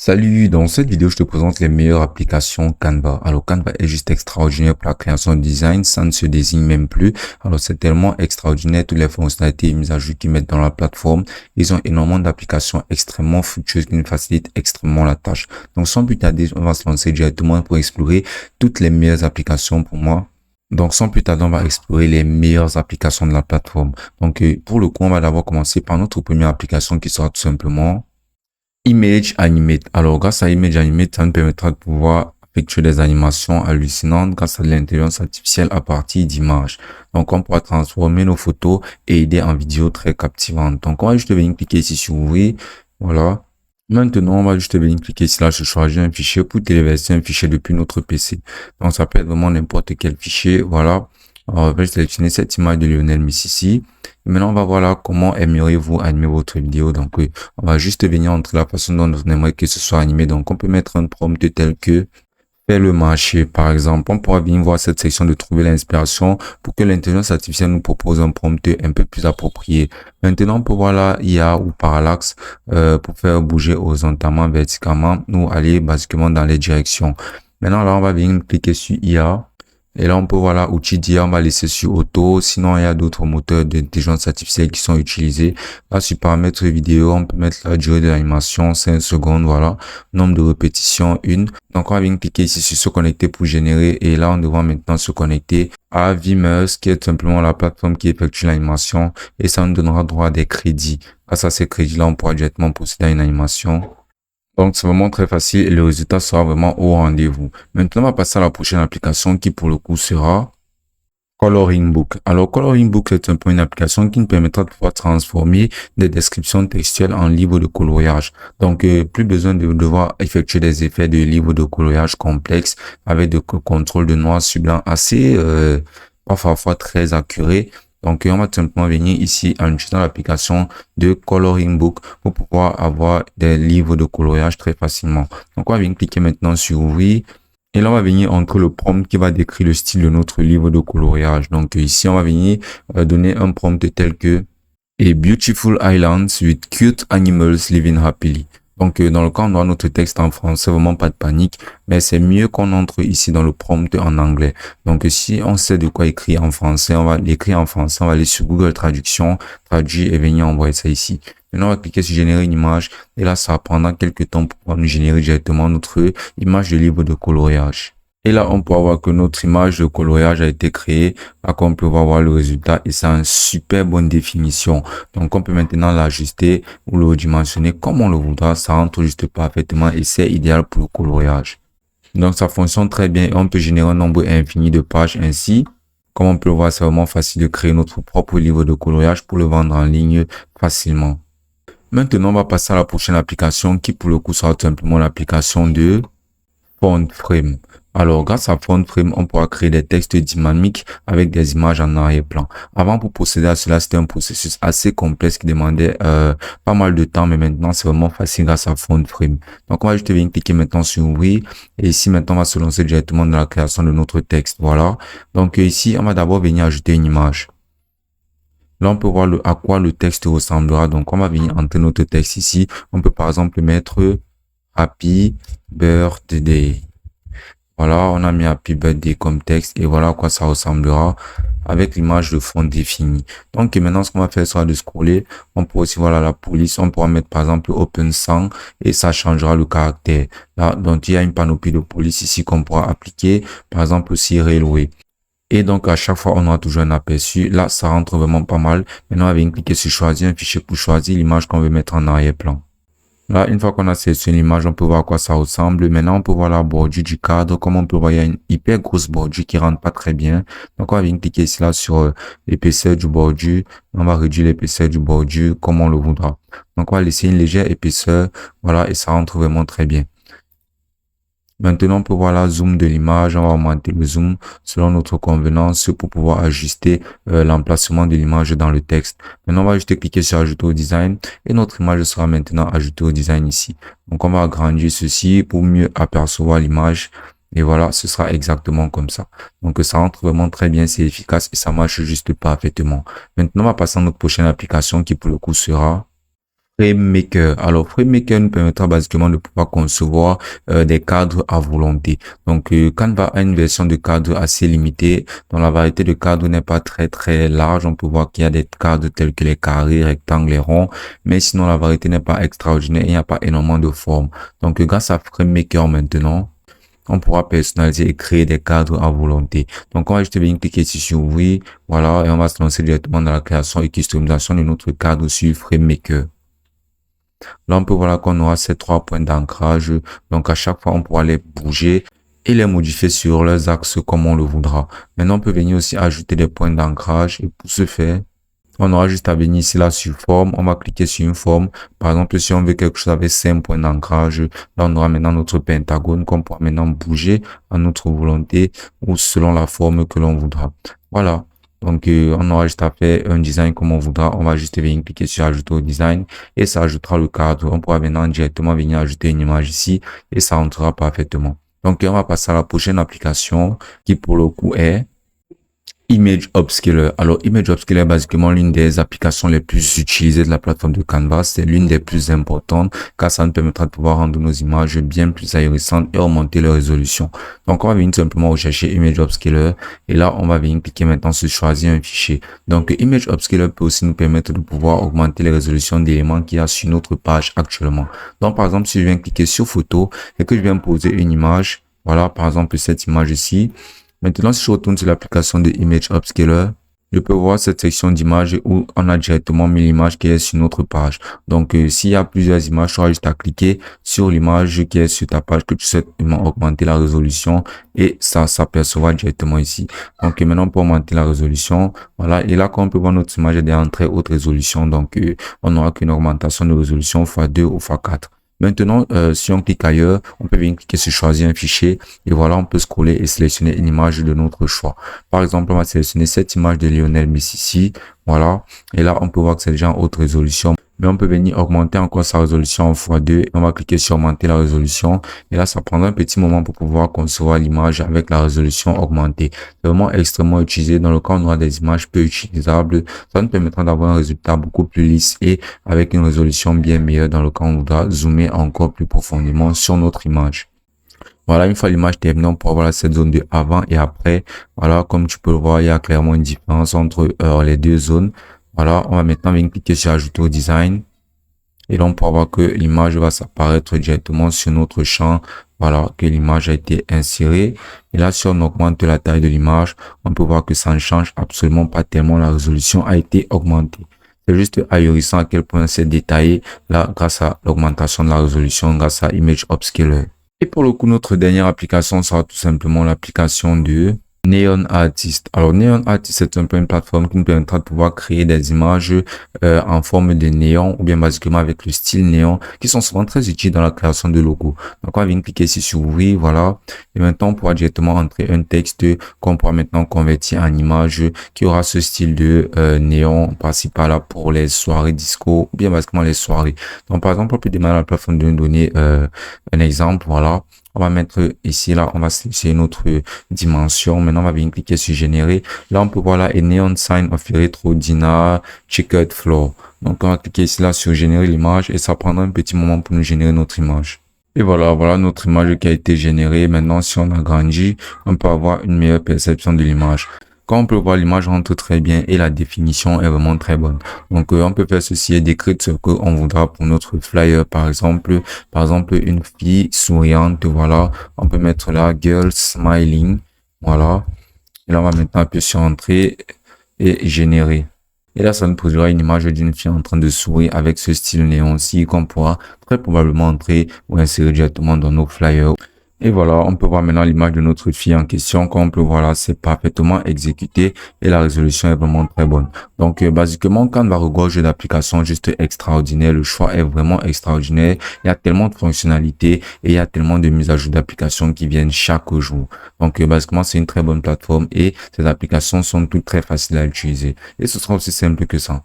Salut, dans cette vidéo, je te présente les meilleures applications Canva. Alors, Canva est juste extraordinaire pour la création de design, ça ne se désigne même plus. Alors, c'est tellement extraordinaire, toutes les fonctionnalités et mises à jour qu'ils mettent dans la plateforme. Ils ont énormément d'applications extrêmement fructueuses qui nous facilitent extrêmement la tâche. Donc, sans plus tarder, on va se lancer directement pour explorer toutes les meilleures applications pour moi. Donc, sans plus tarder, on va explorer les meilleures applications de la plateforme. Donc, pour le coup, on va d'abord commencer par notre première application qui sera tout simplement Image Animate. Alors, grâce à Image Animate, ça nous permettra de pouvoir effectuer des animations hallucinantes grâce à de l'intelligence artificielle à partir d'images. Donc, on pourra transformer nos photos et aider en vidéo très captivantes. Donc, on va juste venir cliquer ici sur ouvrir. Voilà. Maintenant, on va juste venir cliquer ici là sur choisir un fichier pour téléverser un fichier depuis notre PC. Donc, ça peut être vraiment n'importe quel fichier. Voilà. Alors, on va sélectionner cette image de Lionel Messi ici. Et maintenant, on va voir là comment aimeriez-vous animer votre vidéo. Donc, on va juste venir entrer la façon dont on aimerait que ce soit animé. Donc, on peut mettre un prompt tel que faire le marché, par exemple. On pourra venir voir cette section de trouver l'inspiration pour que l'intelligence artificielle nous propose un prompt un peu plus approprié. Maintenant, on peut voir là IA ou parallaxe pour faire bouger horizontalement, verticalement ou aller basiquement dans les directions. Maintenant, là, on va venir cliquer sur IA. Et là, on peut voir là, outil d'IA, on va laisser sur auto. Sinon, il y a d'autres moteurs d'intelligence artificielle qui sont utilisés. Là, sur paramètres vidéo, on peut mettre la durée de l'animation, 5 secondes, voilà. Nombre de répétitions, 1. Donc, on va venir cliquer ici sur se connecter pour générer. Et là, on devra maintenant se connecter à Vimeo, qui est simplement la plateforme qui effectue l'animation. Et ça nous donnera droit à des crédits. Grâce à ces crédits-là, on pourra directement procéder à une animation. Donc, c'est vraiment très facile et le résultat sera vraiment au rendez-vous. Maintenant, on va passer à la prochaine application qui, pour le coup, sera Coloring Book. Alors, Coloring Book est un peu une application qui nous permettra de pouvoir transformer des descriptions textuelles en livres de coloriage. Donc, plus besoin de devoir effectuer des effets de livres de coloriage complexes avec de contrôle de noir sur blanc assez, parfois très accuré. Donc, on va simplement venir ici en utilisant l'application de Coloring Book pour pouvoir avoir des livres de coloriage très facilement. Donc, on va venir cliquer maintenant sur ouvrir. Et là, on va venir entrer le prompt qui va décrire le style de notre livre de coloriage. Donc, ici, on va venir donner un prompt tel que A beautiful islands with cute animals living happily. Donc, dans le cas, on aura notre texte en français, vraiment pas de panique, mais c'est mieux qu'on entre ici dans le prompt en anglais. Donc, si on sait de quoi écrire en français, on va l'écrire en français, on va aller sur Google Traduction, traduire et venir envoyer ça ici. Maintenant, on va cliquer sur générer une image et là, ça prendra quelques temps pour pouvoir nous générer directement notre image de livre de coloriage. Et là, on peut voir que notre image de coloriage a été créée. Là, on peut voir le résultat et ça a une super bonne définition. Donc, on peut maintenant l'ajuster ou le redimensionner comme on le voudra. Ça rentre juste parfaitement et c'est idéal pour le coloriage. Donc, ça fonctionne très bien et on peut générer un nombre infini de pages ainsi. Comme on peut le voir, c'est vraiment facile de créer notre propre livre de coloriage pour le vendre en ligne facilement. Maintenant, on va passer à la prochaine application qui, pour le coup, sera tout simplement l'application de FontFrame. Alors, grâce à FontFrame, on pourra créer des textes dynamiques avec des images en arrière-plan. Avant, pour procéder à cela, c'était un processus assez complexe qui demandait pas mal de temps, mais maintenant, c'est vraiment facile grâce à FontFrame. Donc, on va juste venir cliquer maintenant sur ouvrir. Et ici, maintenant, on va se lancer directement dans la création de notre texte. Voilà. Donc, ici, on va d'abord venir ajouter une image. Là, on peut voir à quoi le texte ressemblera. Donc, on va venir entrer notre texte ici. On peut par exemple mettre Happy Birthday. Voilà, on a mis Happy Birthday comme texte et voilà à quoi ça ressemblera avec l'image de fond définie. Donc, maintenant, ce qu'on va faire sera de scroller. On peut aussi voir la police. On pourra mettre par exemple Open Sang et ça changera le caractère. Là, donc, il y a une panoplie de police ici qu'on pourra appliquer. Par exemple, aussi Railway. Et donc, à chaque fois, on aura toujours un aperçu. Là, ça rentre vraiment pas mal. Maintenant, on va venir cliquer sur choisir un fichier pour choisir l'image qu'on veut mettre en arrière-plan. Là, une fois qu'on a sélectionné l'image, on peut voir à quoi ça ressemble. Maintenant, on peut voir la bordure du cadre. Comme on peut voir, il y a une hyper grosse bordure qui rentre pas très bien. Donc, on va venir cliquer ici là sur l'épaisseur du bordure. On va réduire l'épaisseur du bordure comme on le voudra. Donc, on va laisser une légère épaisseur. Voilà, et ça rentre vraiment très bien. Maintenant, on peut voir la zoom de l'image. On va augmenter le zoom selon notre convenance pour pouvoir ajuster l'emplacement de l'image dans le texte. Maintenant, on va juste cliquer sur ajouter au design et notre image sera maintenant ajoutée au design ici. Donc, on va agrandir ceci pour mieux apercevoir l'image. Et voilà, ce sera exactement comme ça. Donc, ça rentre vraiment très bien, c'est efficace et ça marche juste parfaitement. Maintenant, on va passer à notre prochaine application qui pour le coup sera FrameMaker. Alors, FrameMaker nous permettra basiquement de pouvoir concevoir des cadres à volonté. Donc, Canva a une version de cadre assez limitée, dont la variété de cadres n'est pas très large. On peut voir qu'il y a des cadres tels que les carrés, rectangles et ronds, mais sinon la variété n'est pas extraordinaire et il n'y a pas énormément de formes. Donc, grâce à FrameMaker maintenant, on pourra personnaliser et créer des cadres à volonté. Donc, on va juste venir cliquer ici sur oui, voilà, et on va se lancer directement dans la création et customisation de notre cadre sur FrameMaker. Là, on peut voir qu'on aura ces 3 points d'ancrage. Donc, à chaque fois, on pourra les bouger et les modifier sur leurs axes comme on le voudra. Maintenant, on peut venir aussi ajouter des points d'ancrage. Et pour ce faire, on aura juste à venir ici là sur forme. On va cliquer sur une forme. Par exemple, si on veut quelque chose avec 5 points d'ancrage, là, on aura maintenant notre pentagone qu'on pourra maintenant bouger à notre volonté ou selon la forme que l'on voudra. Voilà. Donc, on aura juste à faire un design comme on voudra. On va juste venir cliquer sur ajouter au design et ça ajoutera le cadre. On pourra maintenant directement venir ajouter une image ici et ça entrera parfaitement. Donc, on va passer à la prochaine application qui pour le coup est Image Upscaler. Alors, Image Upscaler est basiquement l'une des applications les plus utilisées de la plateforme de Canva. C'est l'une des plus importantes car ça nous permettra de pouvoir rendre nos images bien plus ahurissantes et augmenter leur résolution. Donc, on va venir simplement rechercher Image Upscaler et là, on va venir cliquer maintenant sur choisir un fichier. Donc, Image Upscaler peut aussi nous permettre de pouvoir augmenter les résolutions d'éléments qu'il y a sur notre page actuellement. Donc, par exemple, si je viens cliquer sur photo et que je viens poser une image, voilà, par exemple, cette image ici. Maintenant, si je retourne sur l'application de Image Upscaler, je peux voir cette section d'images où on a directement mis l'image qui est sur notre page. Donc, s'il y a plusieurs images, tu auras juste à cliquer sur l'image qui est sur ta page que tu souhaites augmenter la résolution et ça s'apercevra directement ici. Donc, maintenant, pour augmenter la résolution, voilà. Et là, comme on peut voir, notre image est en très haute résolution. Donc, on n'aura qu'une augmentation de résolution x2 ou x4. Maintenant, si on clique ailleurs, on peut venir cliquer sur choisir un fichier et voilà, on peut scroller et sélectionner une image de notre choix. Par exemple, on va sélectionner cette image de Lionel Messi ici, voilà. Et là, on peut voir que c'est déjà en haute résolution. Mais on peut venir augmenter encore sa résolution en x2. On va cliquer sur augmenter la résolution. Et là, ça prendra un petit moment pour pouvoir concevoir l'image avec la résolution augmentée. C'est vraiment extrêmement utilisé. Dans le cas où on aura des images peu utilisables, ça nous permettra d'avoir un résultat beaucoup plus lisse et avec une résolution bien meilleure dans le cas où on voudra zoomer encore plus profondément sur notre image. Voilà, une fois l'image terminée, on pourra voir cette zone de avant et après. Voilà, comme tu peux le voir, il y a clairement une différence entre les deux zones. Voilà, on va maintenant venir cliquer sur ajouter au design. Et là, on pourra voir que l'image va s'apparaître directement sur notre champ. Voilà, que l'image a été insérée. Et là, si on augmente la taille de l'image, on peut voir que ça ne change absolument pas tellement la résolution a été augmentée. C'est juste ahurissant à quel point c'est détaillé là grâce à l'augmentation de la résolution grâce à Image Upscaler. Et pour le coup, notre dernière application sera tout simplement l'application de Neon Artist. Alors, Neon Artist, c'est un peu une plateforme qui nous permettra de pouvoir créer des images en forme de néon ou bien basiquement avec le style néon qui sont souvent très utiles dans la création de logos. Donc, on va venir cliquer ici sur oui, voilà. Et maintenant, on pourra directement entrer un texte qu'on pourra maintenant convertir en image qui aura ce style de néon par-ci par-là pour les soirées disco ou bien basiquement les soirées. Donc, par exemple, on peut démarrer la plateforme de nous donner un exemple, voilà. On va mettre ici, là, on va sélectionner notre dimension. Maintenant, on va venir cliquer sur générer. Là, on peut voir là, a neon sign of retro dinner checkered floor. Donc, on va cliquer ici, là, sur générer l'image et ça prendra un petit moment pour nous générer notre image. Et voilà notre image qui a été générée. Maintenant, si on agrandit, on peut avoir une meilleure perception de l'image. Comme on peut voir, l'image rentre très bien et la définition est vraiment très bonne. Donc, on peut faire ceci et décrire ce qu'on voudra pour notre flyer. Par exemple, une fille souriante. Voilà. On peut mettre là, girl smiling. Voilà. Et là, on va maintenant appuyer sur entrée et générer. Et là, ça nous produira une image d'une fille en train de sourire avec ce style néon-ci qu'on pourra très probablement entrer ou insérer directement dans nos flyers. Et voilà, on peut voir maintenant l'image de notre fille en question. Comme on peut voir là, c'est parfaitement exécuté et la résolution est vraiment très bonne. Donc, basiquement, Canva regorge d'applications juste extraordinaires. Le choix est vraiment extraordinaire. Il y a tellement de fonctionnalités et il y a tellement de mises à jour d'applications qui viennent chaque jour. Donc, basiquement, c'est une très bonne plateforme et ces applications sont toutes très faciles à utiliser. Et ce sera aussi simple que ça.